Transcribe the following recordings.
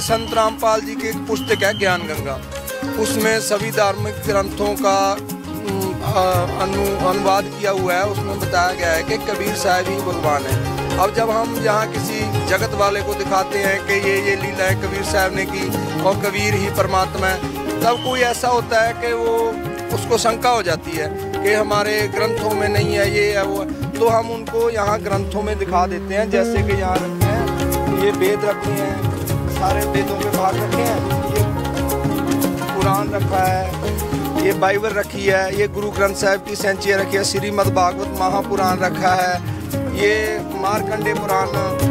संत रामपाल जी की एक पुस्तक है ज्ञान गंगा, उसमें सभी धार्मिक ग्रंथों का अनुवाद किया हुआ है। उसमें बताया गया है कि कबीर साहब ही भगवान है। अब जब हम यहाँ किसी जगत वाले को दिखाते हैं कि ये लीला है कबीर साहब ने की और कबीर ही परमात्मा है, तब कोई ऐसा होता है कि वो उसको शंका हो जाती है कि हमारे ग्रंथों में नहीं है, ये है वो है। तो हम उनको यहाँ ग्रंथों में दिखा देते हैं, जैसे कि यहाँ रखे हैं, ये वेद रखे हैं, सारे वेदों के भाग रखे हैं, ये कुरान रखा है, ये बाइबल रखी है, ये गुरु ग्रंथ साहिब की सेंचियाँ रखी है, श्रीमद् भागवत महापुराण रखा है, ये मार्कंडे पुराण,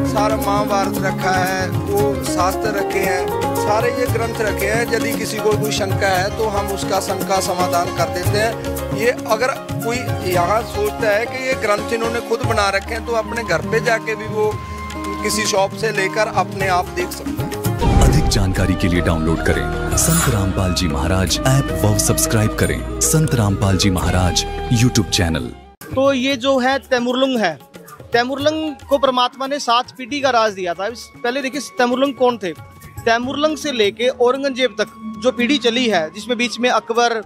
सारा महाभारत रखा है, वो शास्त्र रखे हैं, सारे ये ग्रंथ रखे हैं। यदि किसी को कोई शंका है तो हम उसका शंका समाधान कर देते हैं। ये अगर कोई यहाँ सोचता है कि ये ग्रंथ इन्होंने खुद बना रखे हैं, तो अपने घर पे जाके भी वो किसी शॉप से लेकर अपने आप देख सकते हैं। अधिक जानकारी के लिए डाउनलोड करें संत रामपाल जी महाराज ऐप व सब्सक्राइब करें संत रामपाल जी महाराज यूट्यूब चैनल। तो ये जो है तैमूरलंग है, तैमूरलंग को परमात्मा ने 7 पीढ़ी का राज दिया था। पहले देखिए तैमूरलंग कौन थे। तैमूरलंग से लेके औरंगजेब तक जो पीढ़ी चली है, जिसमें बीच में अकबर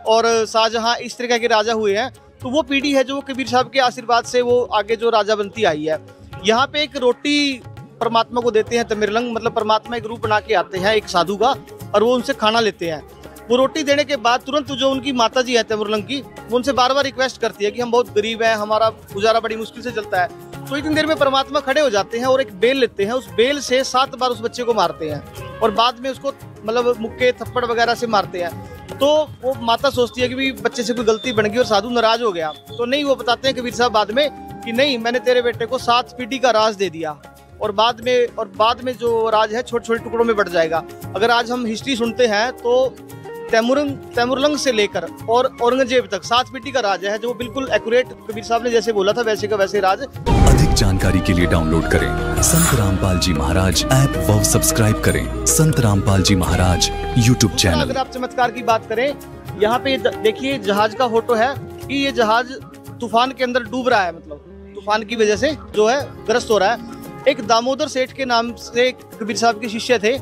और शाहजहां इस तरह के राजा हुए हैं, तो वो पीढ़ी है जो कबीर साहब के आशीर्वाद से वो आगे जो राजा बनती आई है। यहाँ पे एक रोटी परमात्मा को देते हैं तैमूरलंग, मतलब परमात्मा एक रूप बना के आते हैं एक साधु का, और वो उनसे खाना लेते हैं। वो रोटी देने के बाद तुरंत जो उनकी माता जी है तैमूरलंग की, वो उनसे बार बार रिक्वेस्ट करती है कि हम बहुत गरीब हैं, हमारा गुजारा बड़ी मुश्किल से चलता है। तो इतनी देर में परमात्मा खड़े हो जाते हैं और एक बेल लेते हैं, उस बेल से 7 बार उस बच्चे को मारते हैं और बाद में उसको मतलब मुक्के थप्पड़ वगैरह से मारते हैं। तो वो माता सोचती है कि भी बच्चे से कोई गलती बन गई और साधु नाराज हो गया। तो नहीं, वो बताते हैं कबीर साहब बाद में कि नहीं, मैंने तेरे बेटे को 7 पीढ़ी का राज दे दिया और बाद में जो राज है छोटे छोटे टुकड़ों में बढ़ जाएगा। अगर आज हम हिस्ट्री सुनते हैं तो तैमूरलंग से लेकर और औरंगजेब तक 7 पीढ़ी का राज है, जो बिल्कुल एक्यूरेट कबीर साहब ने जैसे बोला था वैसे का वैसे राज। अधिक जानकारी के लिए डाउनलोड करें संत रामपाल जी महाराज ऐप व सब्सक्राइब करें संत रामपाल जी महाराज यूट्यूब चैनल। अगर आप चमत्कार की बात करें, यहाँ पे देखिए जहाज का फोटो है कि ये जहाज तूफान के अंदर डूब रहा है, मतलब तूफान की वजह से जो है ग्रस्त हो रहा है। एक दामोदर सेठ के नाम से कबीर साहब के शिष्य थे,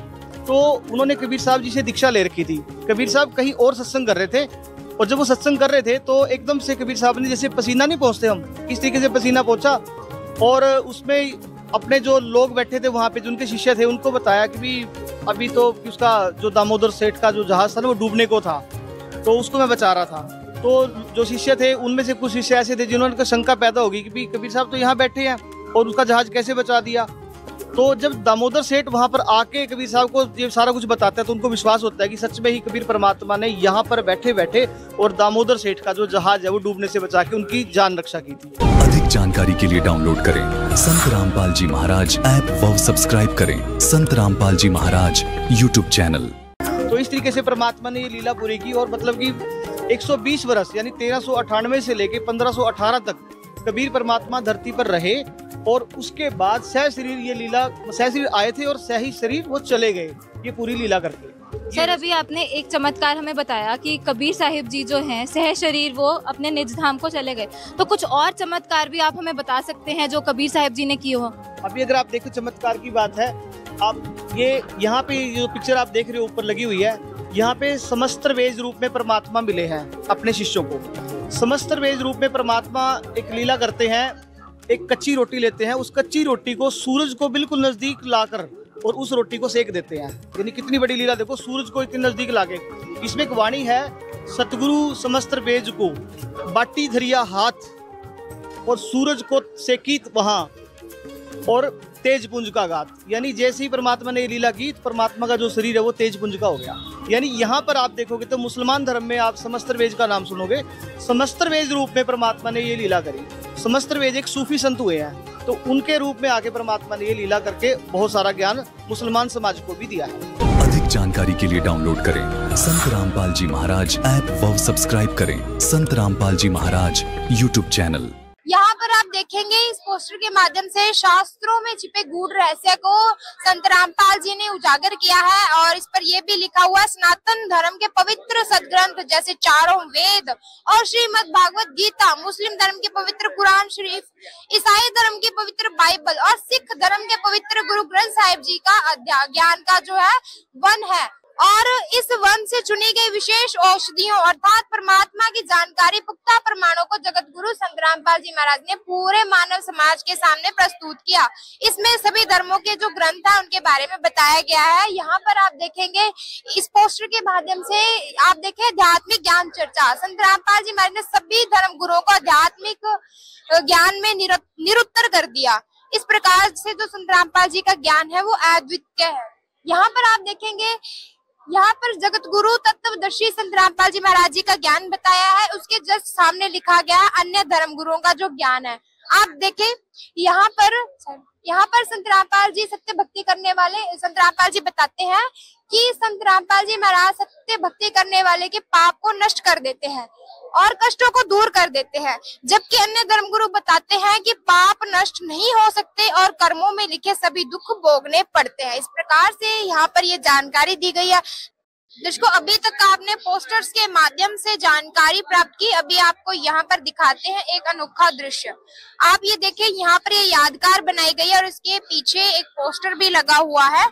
तो उन्होंने कबीर साहब जी से दीक्षा ले रखी थी। कबीर साहब कहीं और सत्संग कर रहे थे और जब वो सत्संग कर रहे थे तो एकदम से कबीर साहब ने, जैसे पसीना नहीं पहुंचते हम, इस तरीके से पसीना पहुंचा और उसमें अपने जो लोग बैठे थे वहाँ पे, जो उनके शिष्य थे, उनको बताया कि भी अभी तो उसका जो दामोदर सेठ का जो जहाज था ना वो डूबने को था, तो उसको मैं बचा रहा था। तो जो शिष्य थे उनमें से कुछ शिष्य ऐसे थे जिन्होंने शंका पैदा होगी कि भी कबीर साहब तो यहाँ बैठे हैं और उसका जहाज कैसे बचा दिया। तो जब दामोदर सेठ वहां पर आके कबीर साहब को ये सारा कुछ बताते हैं तो उनको विश्वास होता है कि सच में ही कबीर परमात्मा ने यहाँ पर बैठे बैठे और दामोदर सेठ का जो जहाज है वो डूबने से बचा के उनकी जान रक्षा की थी। अधिक जानकारी के लिए डाउनलोड करें संत रामपाल जी महाराज ऐप व सब्सक्राइब करें संत रामपाल जी महाराज यूट्यूब चैनल। तो इस तरीके से परमात्मा ने ये लीला पूरी की और मतलब कि 120 वर्ष यानी 1398 से लेके 1518 तक कबीर परमात्मा धरती पर रहे और उसके बाद सह शरीर ये लीला, सह शरीर आए थे और सह शरीर वो चले गए ये पूरी लीला करके। सर अभी आपने एक चमत्कार हमें बताया कि कबीर साहिब जी जो हैं सह शरीर वो अपने निज धाम को चले गए, तो कुछ और चमत्कार भी आप हमें बता सकते हैं जो कबीर साहिब जी ने किए हो? अभी अगर आप देखो चमत्कार की बात है, आप ये यहाँ पे जो पिक्चर आप देख रहे हो ऊपर लगी हुई है, यहाँ पे समस्तर वेज रूप में परमात्मा मिले हैं अपने शिष्यों को। समस्तर वेज रूप में परमात्मा एक लीला करते हैं, एक कच्ची रोटी लेते हैं, उस कच्ची रोटी को सूरज को बिल्कुल नजदीक लाकर और उस रोटी को सेक देते हैं। यानी कितनी बड़ी लीला देखो, सूरज को इतने नजदीक लाके। इसमें एक वाणी है, सतगुरु समस्तर वेज को बाटी धरिया हाथ और सूरज को सेकीत वहां और तेज पुंज का गात। यानी जैसे ही परमात्मा ने ये लीला की, परमात्मा का जो शरीर है वो तेज पुंज का हो गया। यानी यहाँ पर आप देखोगे तो मुसलमान धर्म में आप समस्तर वेज का नाम सुनोगे, समस्तर वेज रूप में परमात्मा ने ये लीला करी। समस्तर वेज एक सूफी संत हुए हैं, तो उनके रूप में आके परमात्मा ने ये लीला करके बहुत सारा ज्ञान मुसलमान समाज को भी दिया है। अधिक जानकारी के लिए डाउनलोड करें संत रामपाल जी महाराज ऐप व सब्सक्राइब करें संत रामपाल जी महाराज यूट्यूब चैनल। यहाँ पर आप देखेंगे इस पोस्टर के माध्यम से शास्त्रों में छिपे गूढ़ रहस्य को संत रामपाल जी ने उजागर किया है और इस पर यह भी लिखा हुआ है, सनातन धर्म के पवित्र सदग्रंथ जैसे चारों वेद और श्रीमद् भागवत गीता, मुस्लिम धर्म के पवित्र कुरान शरीफ, ईसाई धर्म की पवित्र बाइबल और सिख धर्म के पवित्र गुरु ग्रंथ साहिब जी का ज्ञान का जो है वन है। और इस वन से चुनी गई विशेष औषधियों अर्थात परमात्मा की जानकारी पुख्ता प्रमाणों को जगत गुरु संत रामपाल जी महाराज ने पूरे मानव समाज के सामने प्रस्तुत किया। इसमें सभी धर्मों के जो ग्रंथ है उनके बारे में बताया गया है। यहाँ पर आप देखेंगे इस पोस्टर के माध्यम से आप देखें आध्यात्मिक ज्ञान चर्चा, संत रामपाल जी महाराज ने सभी धर्म गुरुओं को आध्यात्मिक ज्ञान में निरुत्तर कर दिया। इस प्रकार से जो संत रामपाल जी का ज्ञान है वो अद्वितीय है। यहाँ पर आप देखेंगे यहाँ पर जगत गुरु तत्वदर्शी संत रामपाल जी महाराज जी का ज्ञान बताया है, उसके जस्ट सामने लिखा गया है अन्य धर्म गुरुओं का जो ज्ञान है। आप देखें यहाँ पर संत रामपाल जी सत्य भक्ति करने वाले संत रामपाल जी बताते हैं कि संत रामपाल जी महाराज सत्य भक्ति करने वाले के पाप को नष्ट कर देते हैं और कष्टों को दूर कर देते हैं, जबकि अन्य धर्मगुरु बताते हैं कि पाप नष्ट नहीं हो सकते और कर्मों में लिखे सभी दुख भोगने पड़ते हैं। इस प्रकार से यहाँ पर ये जानकारी दी गई है। जिसको अभी तक आपने पोस्टर्स के माध्यम से जानकारी प्राप्त की, अभी आपको यहाँ पर दिखाते हैं एक अनोखा दृश्य। आप ये देखिए यहाँ पर ये यादगार बनाई गई है और इसके पीछे एक पोस्टर भी लगा हुआ है।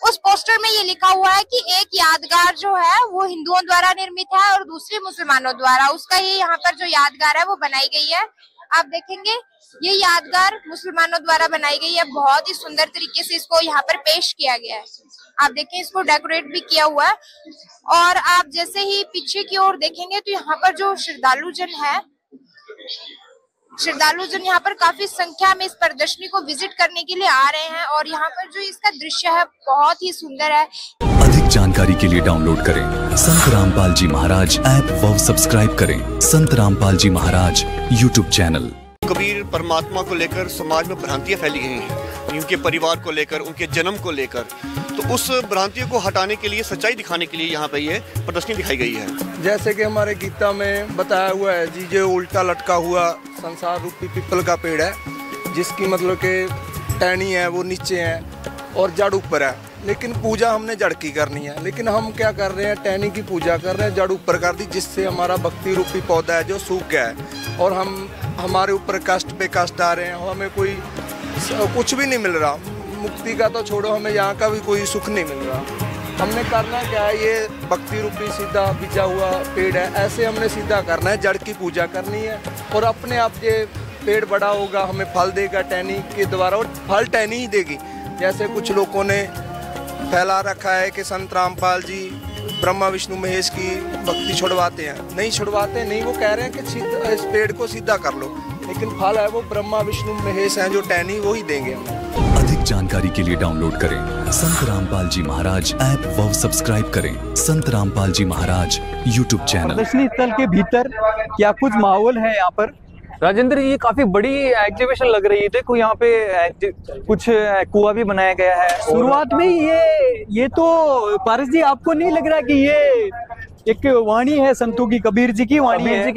उस पोस्टर में ये लिखा हुआ है कि एक यादगार जो है वो हिंदुओं द्वारा निर्मित है और दूसरी मुसलमानों द्वारा, उसका ये यहाँ पर जो यादगार है वो बनाई गई है। आप देखेंगे ये यादगार मुसलमानों द्वारा बनाई गई है, बहुत ही सुंदर तरीके से इसको यहाँ पर पेश किया गया है। आप देखें इसको डेकोरेट भी किया हुआ है और आप जैसे ही पीछे की ओर देखेंगे तो यहाँ पर जो श्रद्धालुजन यहाँ पर काफी संख्या में इस प्रदर्शनी को विजिट करने के लिए आ रहे हैं और यहाँ पर जो इसका दृश्य है बहुत ही सुंदर है। अधिक जानकारी के लिए डाउनलोड करें संत रामपाल जी महाराज ऐप व सब्सक्राइब करें संत रामपाल जी महाराज यूट्यूब चैनल। कबीर परमात्मा को लेकर समाज में भ्रांतियां फैली गई हैं, उनके परिवार को लेकर, उनके जन्म को लेकर, तो उस भ्रांतियों को हटाने के लिए, सच्चाई दिखाने के लिए यहाँ पे ये प्रदर्शनी दिखाई गई है। जैसे कि हमारे गीता में बताया हुआ है जी, जो उल्टा लटका हुआ संसार रूपी पीपल का पेड़ है, जिसकी मतलब कि टहनी है वो नीचे है और जड़ ऊपर है, लेकिन पूजा हमने जड़ की करनी है। लेकिन हम क्या कर रहे हैं, टहनी की पूजा कर रहे हैं, जड़ ऊपर कर दी, जिससे हमारा भक्ति रूपी पौधा है जो सूख गया है और हमारे ऊपर कष्ट पे कष्ट आ रहे हैं, हमें कोई कुछ भी नहीं मिल रहा। मुक्ति का तो छोड़ो, हमें यहाँ का भी कोई सुख नहीं मिल रहा। हमने करना क्या है, ये भक्ति रूपी सीधा बिछा हुआ पेड़ है, ऐसे हमने सीधा करना है, जड़ की पूजा करनी है और अपने आप ये पेड़ बड़ा होगा, हमें फल देगा टहनी के द्वारा, और फल टहनी ही देगी। जैसे कुछ लोगों ने फैला रखा है कि संत रामपाल जी ब्रह्मा विष्णु महेश की भक्ति छुड़वाते हैं, नहीं छुड़वाते नहीं, वो कह रहे हैं कि इस पेड़ को सीधा कर लो, लेकिन फल है वो ब्रह्मा विष्णु महेश हैं जो टहनी वो ही देंगे हमें। अधिक जानकारी के लिए डाउनलोड करें संत रामपाल जी महाराज ऐप व सब्सक्राइब करें संत रामपाल जी महाराज यूट्यूब चैनल। प्रदर्शनी स्थल के भीतर क्या कुछ माहौल है यहाँ पर? राजेंद्र, ये काफी बड़ी एग्जीबिशन लग रही है। देखो यहाँ पे कुछ कुआं भी बनाया गया है। शुरुआत में ये तो पारस जी, आपको नहीं लग रहा कि ये एक वाणी है संतों की, कबीर जी की वाणी है?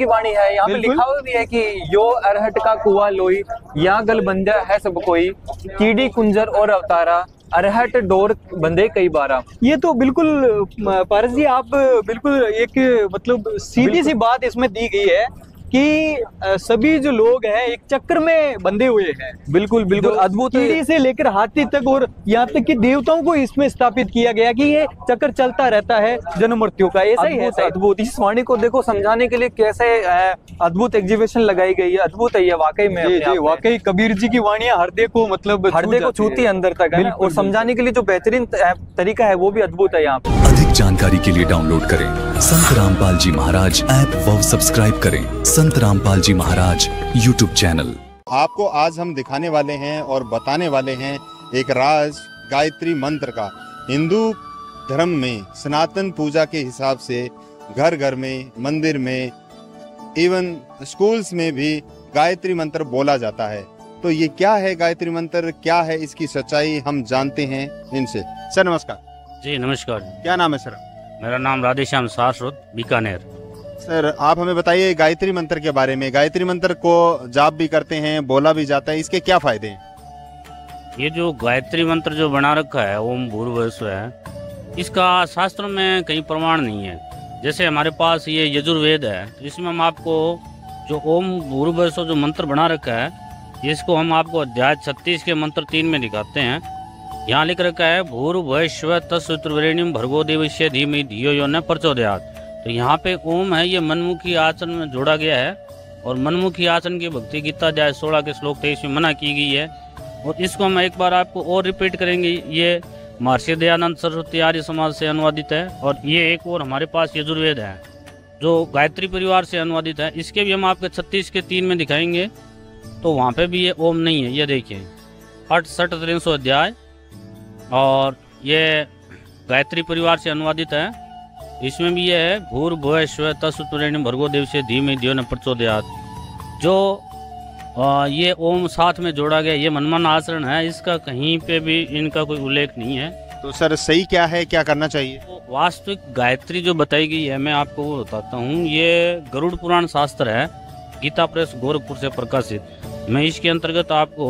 यहाँ पे लिखा हुआ भी है कि यो अरहट का कुआं लोई, यहाँ गल बंजा है सब कोई, कीड़ी कुंजर और अवतारा, अरहट डोर बंदे कई बारा। ये तो बिल्कुल पारस जी, आप बिल्कुल एक मतलब सीधी सी बात इसमें दी गई है कि सभी जो लोग हैं एक चक्र में बंधे हुए हैं। बिल्कुल बिल्कुल अद्भुत, कीड़ी से लेकर हाथी तक और यहाँ तक कि देवताओं को इसमें स्थापित किया गया कि ये चक्र चलता रहता है जन्म मृत्यु का। ऐसा ही है अद्भुत। इस वाणी को देखो समझाने के लिए कैसे अद्भुत एग्जीबिशन लगाई गई है। अद्भुत है ये वाकई में। जी वाकई कबीर जी की वाणियां हृदय को मतलब हृदय को छूती है अंदर तक है, और समझाने के लिए जो बेहतरीन तरीका है वो भी अद्भुत है यहाँ पे। अधिक जानकारी के लिए डाउनलोड करें संत रामपाल जी महाराज ऐप व सब्सक्राइब करें संत रामपाल जी महाराज यूट्यूब चैनल। आपको आज हम दिखाने वाले हैं और बताने वाले हैं एक राज गायत्री मंत्र का। हिंदू धर्म में सनातन पूजा के हिसाब से घर घर में, मंदिर में, इवन स्कूल्स में भी गायत्री मंत्र बोला जाता है। तो ये क्या है गायत्री मंत्र, क्या है इसकी सच्चाई, हम जानते हैं इनसे। सर नमस्कार। जी नमस्कार। क्या नाम है सर? मेरा नाम राधेश्याम शाश्वत, बीकानेर। सर आप हमें बताइए गायत्री मंत्र के बारे में। गायत्री मंत्र को जाप भी करते हैं, बोला भी जाता है, इसके क्या फायदे हैं? ये जो गायत्री मंत्र जो बना रखा है ओम भूर्भुवः स्वः, इसका शास्त्रों में कहीं प्रमाण नहीं है। जैसे हमारे पास ये यजुर्वेद है, इसमें हम आपको जो ओम भूर्भुवः स्वः जो मंत्र बना रखा है, इसको हम आपको अध्याय 36 के मंत्र 3 में दिखाते हैं। यहाँ लिख रखा है भूर्भुवः स्वः तत्सवितुर्वरेण्यं भर्गो देवस्य धीमहि धियो यो न प्रचोदयात्। तो यहाँ पे ओम है, ये मनमुखी आसन में जोड़ा गया है और मनमुखी आसन की भक्ति गीता अध्याय 16 के श्लोक 23 में मना की गई है। और इसको हम एक बार आपको और रिपीट करेंगे। ये महर्षि दयानंद सरस्वती आर्य समाज से अनुवादित है और ये एक और हमारे पास यजुर्वेद है जो गायत्री परिवार से अनुवादित है। इसके भी हम आपके 36 के 3 में दिखाएंगे, तो वहाँ पे भी ये ओम नहीं है। ये देखिए 68 अध्याय और ये गायत्री परिवार से अनुवादित है। इसमें भी ये है भूर्भुवः स्वः तत्सवितुर्वरेण्यं भर्गो देवस्य धीमहि धियो न प्रचोदयात्। जो ये ओम साथ में जोड़ा गया, ये मनमान आचरण है, इसका कहीं पे भी इनका कोई उल्लेख नहीं है। तो सर सही क्या है, क्या करना चाहिए? तो वास्तविक गायत्री जो बताई गई है, मैं आपको वो बताता हूँ। ये गरुड़ पुराण शास्त्र है, गीता प्रेस गोरखपुर से प्रकाशित। मैं इसके अंतर्गत आपको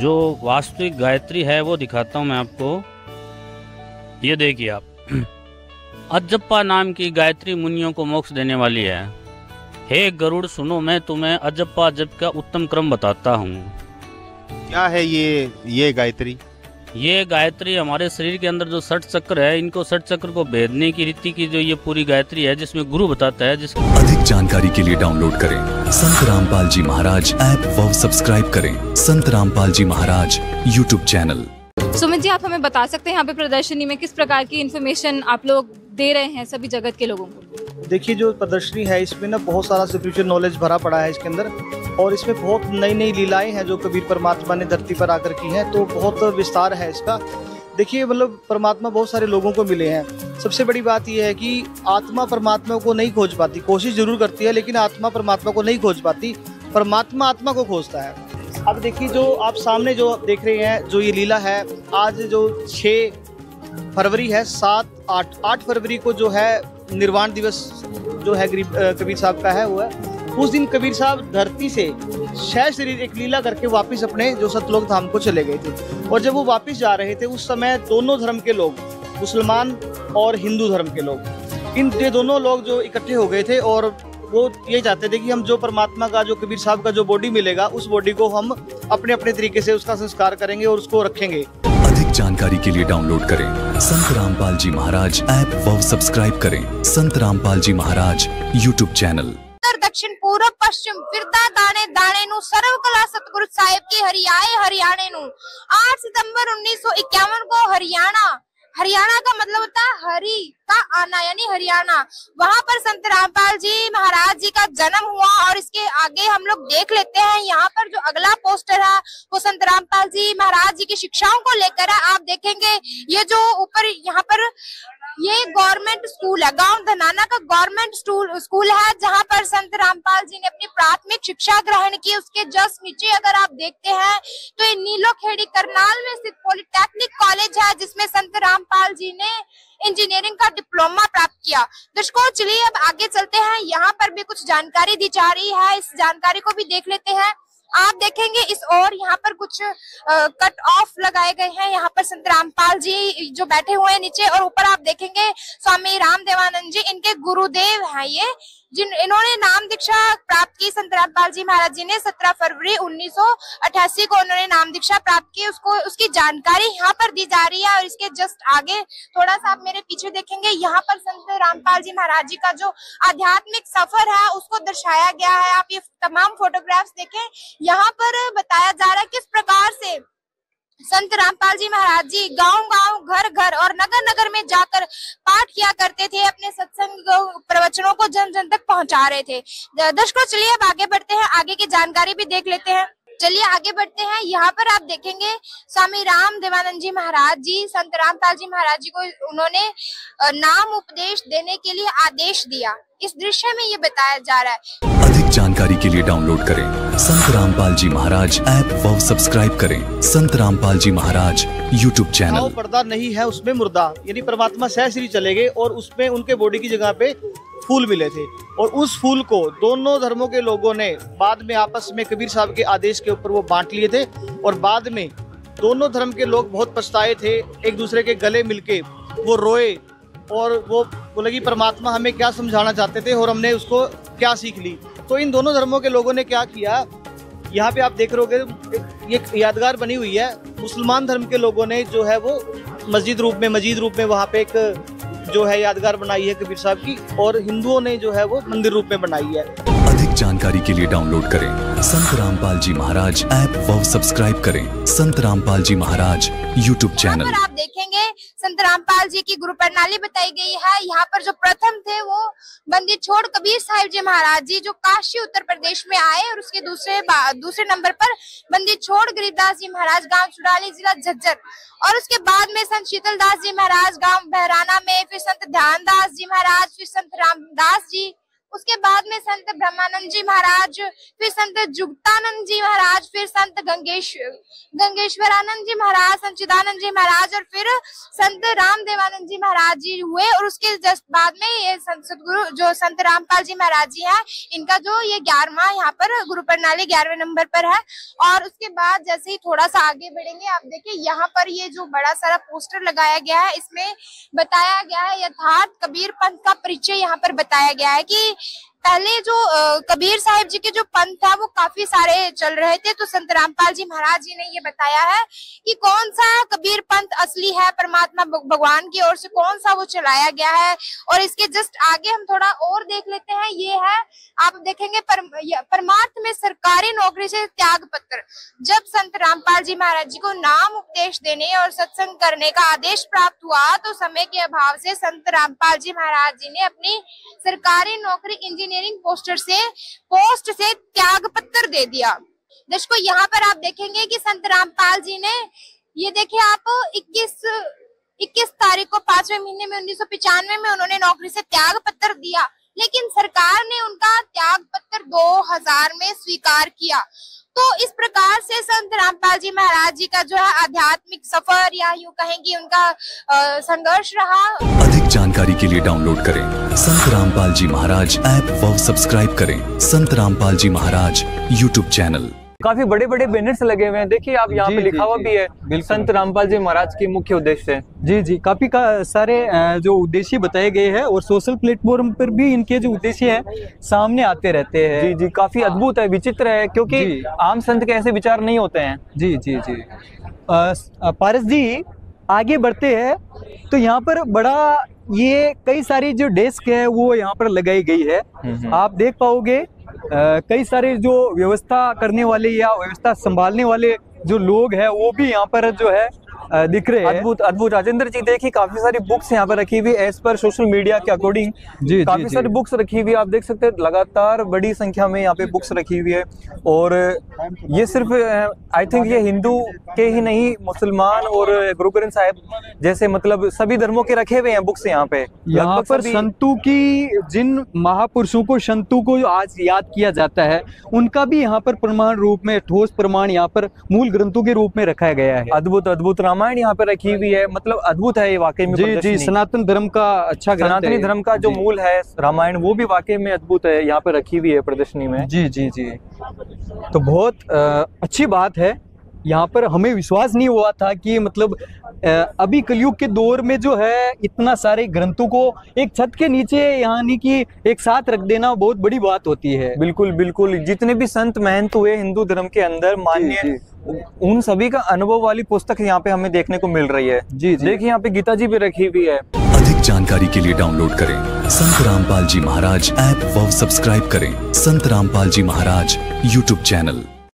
जो वास्तविक गायत्री है वो दिखाता हूँ मैं आपको। ये देखिए आप, अजप्पा नाम की गायत्री मुनियों को मोक्ष देने वाली है। हे गरुड़ सुनो, मैं तुम्हें अजप्पा जप का उत्तम क्रम बताता हूँ। क्या है ये गायत्री? ये गायत्री हमारे शरीर के अंदर जो 60 चक्र है, इनको 60 चक्र को भेदने की रीति की जो ये पूरी गायत्री है, जिसमें गुरु बताता है। अधिक जानकारी के लिए डाउनलोड करें संत रामपाल जी महाराज ऐप व सब्सक्राइब करें संत रामपाल जी महाराज यूट्यूब चैनल। सुमित जी, आप हमें बता सकते हैं यहाँ पे प्रदर्शनी में किस प्रकार की इन्फॉर्मेशन आप लोग दे रहे हैं सभी जगत के लोगों को? देखिए, जो प्रदर्शनी है इसमें ना बहुत सारा स्पिरिचुअल नॉलेज भरा पड़ा है इसके अंदर, और इसमें बहुत नई नई लीलाएं हैं जो कबीर परमात्मा ने धरती पर आकर की हैं, तो बहुत विस्तार है इसका। देखिए, मतलब परमात्मा बहुत सारे लोगों को मिले हैं। सबसे बड़ी बात यह है कि आत्मा परमात्मा को नहीं खोज पाती, कोशिश जरूर करती है, लेकिन आत्मा परमात्मा को नहीं खोज पाती, परमात्मा आत्मा को खोजता है। अब देखिए, जो आप सामने जो देख रहे हैं, जो ये लीला है, आज जो 6 फरवरी है, 8 फरवरी को जो है निर्वाण दिवस जो है कबीर साहब का है, वो है उस दिन कबीर साहब धरती से शह शरीर एक लीला करके वापस अपने जो सतलोक धाम को चले गए थे। और जब वो वापस जा रहे थे, उस समय दोनों धर्म के लोग, मुसलमान और हिंदू धर्म के लोग, ये दोनों लोग जो इकट्ठे हो गए थे और वो ये चाहते थे कि हम जो परमात्मा का, जो कबीर साहब का जो बॉडी मिलेगा, उस बॉडी को हम अपने अपने तरीके से उसका संस्कार करेंगे और उसको रखेंगे। अधिक जानकारी के लिए डाउनलोड करें संत रामपाल जी महाराज ऐप व सब्सक्राइब करें संत रामपाल जी महाराज यूट्यूब चैनल। दक्षिण पूर्व पश्चिम फिरता दाने दाने नु सर्व कला सतगुरु साहिब के हरियाणे नु 8 सितंबर 1951 को हरियाणा का मतलब होता है हरि का आना, यानी हरियाणा। वहां पर संत रामपाल जी महाराज जी का जन्म हुआ। और इसके आगे हम लोग देख लेते हैं, यहाँ पर जो अगला पोस्टर है वो संत रामपाल जी महाराज जी की शिक्षाओं को लेकर है। आप देखेंगे ये जो ऊपर यहाँ पर ये गवर्नमेंट स्कूल है, गांव धनाना का गवर्नमेंट स्कूल है, जहां पर संत रामपाल जी ने अपनी प्राथमिक शिक्षा ग्रहण की। उसके जस्ट नीचे अगर आप देखते हैं तो ये नीलोखेड़ी करनाल में स्थित पॉलिटेक्निक कॉलेज है, जिसमें संत रामपाल जी ने इंजीनियरिंग का डिप्लोमा प्राप्त किया। दर्शकों, चलिए अब आगे चलते हैं। यहाँ पर भी कुछ जानकारी दी जा रही है, इस जानकारी को भी देख लेते हैं। आप देखेंगे इस और यहाँ पर कुछ कट ऑफ लगाए गए हैं। यहाँ पर संत रामपाल जी जो बैठे हुए हैं नीचे, और ऊपर आप देखेंगे स्वामी रामदेवानंद जी, इनके गुरुदेव हैं ये, इन्होंने नाम दीक्षा प्राप्त की। संत रामपाल जी महाराज जी ने 17 फरवरी 1988 को उन्होंने नाम दीक्षा प्राप्त की। उसकी जानकारी यहाँ पर दी जा रही है। और इसके जस्ट आगे थोड़ा सा आप मेरे पीछे देखेंगे, यहाँ पर संत रामपाल जी महाराज जी का जो आध्यात्मिक सफर है उसको दर्शाया गया है। आप ये तमाम फोटोग्राफ्स देखें, यहाँ पर बताया जा रहा है किस प्रकार से संत रामपाल जी महाराज जी गांव-गांव, घर-घर और नगर-नगर में जाकर पाठ किया करते थे, अपने सत्संग प्रवचनों को जन-जन तक पहुंचा रहे थे। दर्शकों, चलिए अब आगे बढ़ते हैं, आगे की जानकारी भी देख लेते हैं। चलिए आगे बढ़ते हैं। यहाँ पर आप देखेंगे स्वामी रामदेवानंद जी महाराज जी, संत रामपाल जी महाराज जी को उन्होंने नाम उपदेश देने के लिए आदेश दिया। इस दृश्य में ये बताया जा रहा है। अधिक जानकारी के लिए डाउनलोड करें संत रामपाल जी महाराज ऐप व सब्सक्राइब करें संत रामपाल जी महाराज यूट्यूब चैनल। पर्दा नहीं है उसमें मुर्दा, यानी परमात्मा सहश्री चले गए और उसमें उनके बॉडी की जगह पे फूल मिले थे, और उस फूल को दोनों धर्मों के लोगों ने बाद में आपस में कबीर साहब के आदेश के ऊपर वो बांट लिए थे, और बाद में दोनों धर्म के लोग बहुत पछताए थे, एक दूसरे के गले मिलके वो रोए और वो बोले कि परमात्मा हमें क्या समझाना चाहते थे और हमने उसको क्या सीख ली। तो इन दोनों धर्मों के लोगों ने क्या किया, यहाँ पे आप देख रहे होगे ये यादगार बनी हुई है। मुसलमान धर्म के लोगों ने जो है वो मस्जिद रूप में वहाँ पे एक जो है यादगार बनाई है कबीर साहब की, और हिंदुओं ने जो है वो मंदिर रूप में बनाई है। अधिक जानकारी के लिए डाउनलोड करें संत रामपाल जी महाराज ऐप व सब्सक्राइब करें संत रामपाल जी महाराज यूट्यूब चैनल। आप देखेंगे संत रामपाल जी की गुरु प्रणाली बताई गई है। यहाँ पर जो प्रथम थे वो बंदी छोड़ कबीर साहिब जी महाराज जी जो काशी उत्तर प्रदेश में आए, और उसके दूसरे नंबर पर बंदी छोड़ गरीबदास जी महाराज गांव चुड़ाली जिला झज्जर, और उसके बाद में संत शीतल दास जी महाराज गांव बहराना में, फिर संत ध्यान दास जी महाराज, फिर संत रामदास जी, उसके बाद में संत ब्रह्मानंद जी महाराज, फिर संत जुगतानंद जी महाराज, फिर संत गंगेश्वरानंद जी महाराज, संत चिदानंद जी महाराज, और फिर संत रामदेवानंद जी महाराज जी हुए। और उसके जस्ट बाद में ये संत सतगुरु जो संत रामपाल जी महाराज जी हैं, इनका जो ये 11वां यहाँ पर गुरु प्रणाली 11वें नंबर पर है। और उसके बाद जैसे ही थोड़ा सा आगे बढ़ेंगे, आप देखिए यहाँ पर ये जो बड़ा सारा पोस्टर लगाया गया है, इसमें बताया गया है यथार्थ कबीर पंथ का परिचय। यहाँ पर बताया गया है कि पहले जो कबीर साहिब जी के जो पंथ था वो काफी सारे चल रहे थे, तो संत रामपाल जी महाराज जी ने ये बताया है कि कौन सा कबीर पंथ असली है, परमात्मा भगवान की ओर से कौन सा वो चलाया गया है। और इसके जस्ट आगे हम थोड़ा और देख लेते हैं, ये है आप देखेंगे परमार्थ में सरकारी नौकरी से त्याग पत्र। जब संत रामपाल जी महाराज जी को नाम उपदेश देने और सत्संग करने का आदेश प्राप्त हुआ, तो समय के अभाव से संत रामपाल जी महाराज जी ने अपनी सरकारी नौकरी इंजीनियरिंग पोस्ट से त्याग पत्र दे दिया। दर्शकों यहाँ पर आप देखेंगे कि संत रामपाल जी ने, ये देखिए आप 21 तारीख को 5वें महीने में 1995 में उन्होंने नौकरी से त्याग पत्र दिया, लेकिन सरकार ने उनका त्याग पत्र 2000 में स्वीकार किया। तो इस प्रकार से संत रामपाल जी महाराज जी का जो है आध्यात्मिक सफर, या यूं कहेंगे उनका संघर्ष रहा। अधिक जानकारी के लिए डाउनलोड करें संत रामपाल जी महाराज ऐप व सब्सक्राइब करें संत रामपाल जी महाराज यूट्यूब चैनल। काफी बड़े बड़े बैनर्स लगे हुए हैं, देखिए आप यहाँ पे लिखा हुआ भी है संत रामपाल जी महाराज के मुख्य उद्देश्य। जी काफी सारे जो उद्देश्य बताए गए हैं, और सोशल प्लेटफॉर्म पर भी इनके जो उद्देश्य है सामने आते रहते हैं। जी काफी अद्भुत है, विचित्र है, क्योंकि आम संत के ऐसे विचार नहीं होते हैं। जी पारस जी आगे बढ़ते हैं, तो यहाँ पर बड़ा ये कई सारी जो डेस्क है वो यहाँ पर लगाई गई है। आप देख पाओगे कई सारे जो व्यवस्था करने वाले या व्यवस्था संभालने वाले जो लोग हैं वो भी यहाँ पर जो है दिख रहे हैं। अद्भुत राजेंद्र जी, देखिए काफी सारी बुक्स यहाँ पर रखी हुई एज पर सोशल मीडिया के अकॉर्डिंग। काफी सारी बुक्स रखी हुई, आप देख सकते हैं लगातार बड़ी संख्या में यहाँ पे बुक्स रखी हुई है। और ये सिर्फ आई थिंक ये हिंदू के ही नहीं, मुसलमान और गुरु ग्रंथ साहिब जैसे मतलब सभी धर्मों के रखे हुए हैं बुक्स यहाँ पे। यहाँ पर संतों की, जिन महापुरुषों को संतों को आज याद किया जाता है, उनका भी यहाँ पर प्रमाण रूप में, ठोस प्रमाण यहाँ पर मूल ग्रंथों के रूप में रखा गया है। अद्भुत रामायण यहाँ पे रखी हुई है, मतलब अद्भुत है ये वाकई में। जी सनातन धर्म का अच्छा ग्रंथ है। सनातनी धर्म का जो मूल है रामायण, वो भी वाकई में अद्भुत है, यहाँ पे रखी हुई है प्रदर्शनी में। जी तो बहुत अच्छी बात है। यहाँ पर हमें विश्वास नहीं हुआ था कि मतलब अभी कलयुग के दौर में जो है इतना सारे ग्रंथों को एक छत के नीचे यानी कि एक साथ रख देना बहुत बड़ी बात होती है। बिल्कुल जितने भी संत महंत हुए हिंदू धर्म के अंदर मान्य, उन सभी का अनुभव वाली पुस्तक यहाँ पे हमें देखने को मिल रही है। जी देखिए यहाँ पे गीता जी भी रखी हुई है। अधिक जानकारी के लिए डाउनलोड करें संत रामपाल जी महाराज ऐप व सब्सक्राइब करें संत रामपाल जी महाराज यूट्यूब चैनल।